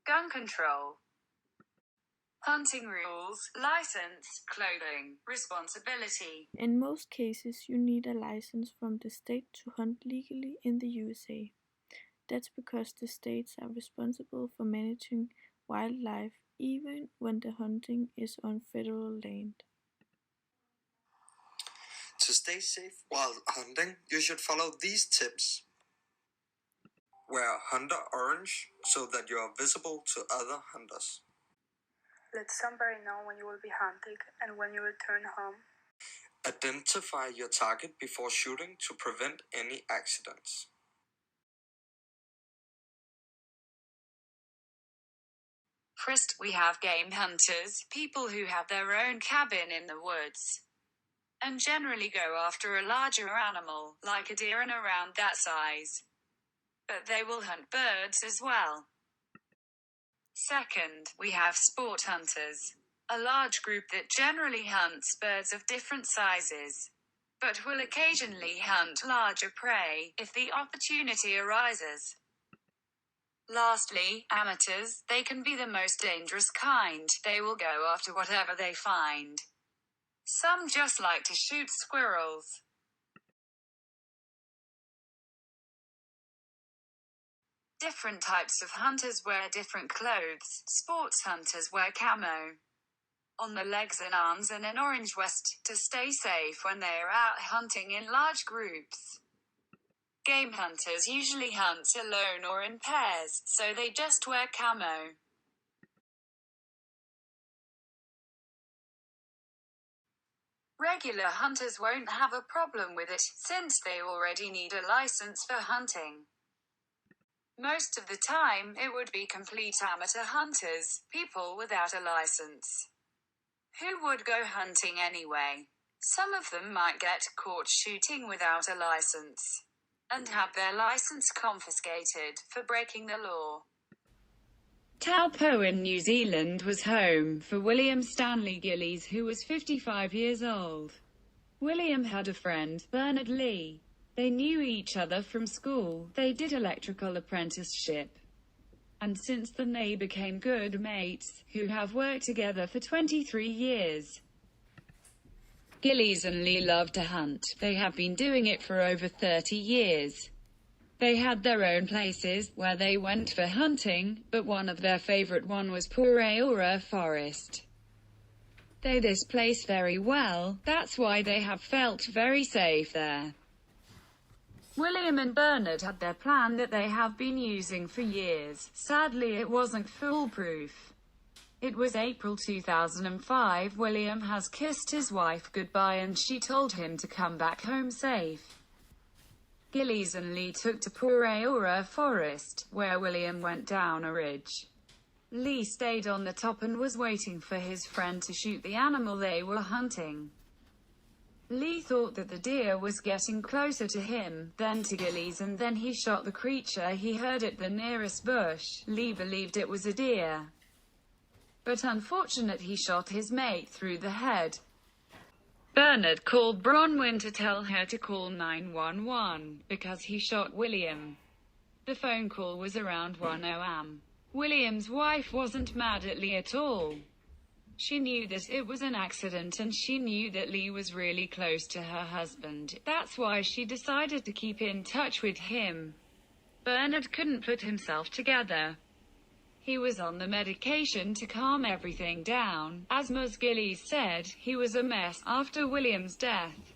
gun control, hunting rules, license, clothing, responsibility. In most cases, you need a license from the state to hunt legally in the USA. That's because the states are responsible for managing wildlife even when the hunting is on federal land. To stay safe while hunting, you should follow these tips. Wear hunter orange so that you are visible to other hunters. Let somebody know when you will be hunting and when you return home. Identify your target before shooting to prevent any accidents. First, we have game hunters, people who have their own cabin in the woods and generally go after a larger animal, like a deer and around that size. But they will hunt birds as well. Second, we have sport hunters, a large group that generally hunts birds of different sizes, but will occasionally hunt larger prey if the opportunity arises. Lastly, amateurs, they can be the most dangerous kind. They will go after whatever they find. Some just like to shoot squirrels. Different types of hunters wear different clothes. Sports hunters wear camo on the legs and arms and an orange vest to stay safe when they are out hunting in large groups. Game hunters usually hunt alone or in pairs, so they just wear camo. Regular hunters won't have a problem with it, since they already need a license for hunting. Most of the time, it would be complete amateur hunters, people without a license, who would go hunting anyway. Some of them might get caught shooting without a license and have their license confiscated for breaking the law. Taupo in New Zealand was home for William Stanley Gillies, who was 55 years old. William had a friend, Bernard Lee. They knew each other from school. They did electrical apprenticeship. And since then they became good mates, who have worked together for 23 years. Gillies and Lee love to hunt. They have been doing it for over 30 years. They had their own places where they went for hunting, but one of their favorite one was Pureora Forest. They this place very well, that's why they have felt very safe there. William and Bernard had their plan that they have been using for years. Sadly, it wasn't foolproof. It was April 2005. William has kissed his wife goodbye and she told him to come back home safe. Gillies and Lee took to Pureora Forest, where William went down a ridge. Lee stayed on the top and was waiting for his friend to shoot the animal they were hunting. Lee thought that the deer was getting closer to him, then to Gillies, and then he shot the creature he heard at the nearest bush. Lee believed it was a deer, but unfortunately he shot his mate through the head. Bernard called Bronwyn to tell her to call 911, because he shot William. The phone call was around 1 a.m. William's wife wasn't mad at Lee at all. She knew that it was an accident and she knew that Lee was really close to her husband. That's why she decided to keep in touch with him. Bernard couldn't put himself together. He was on the medication to calm everything down. As Ms. Gillies said, he was a mess after William's death.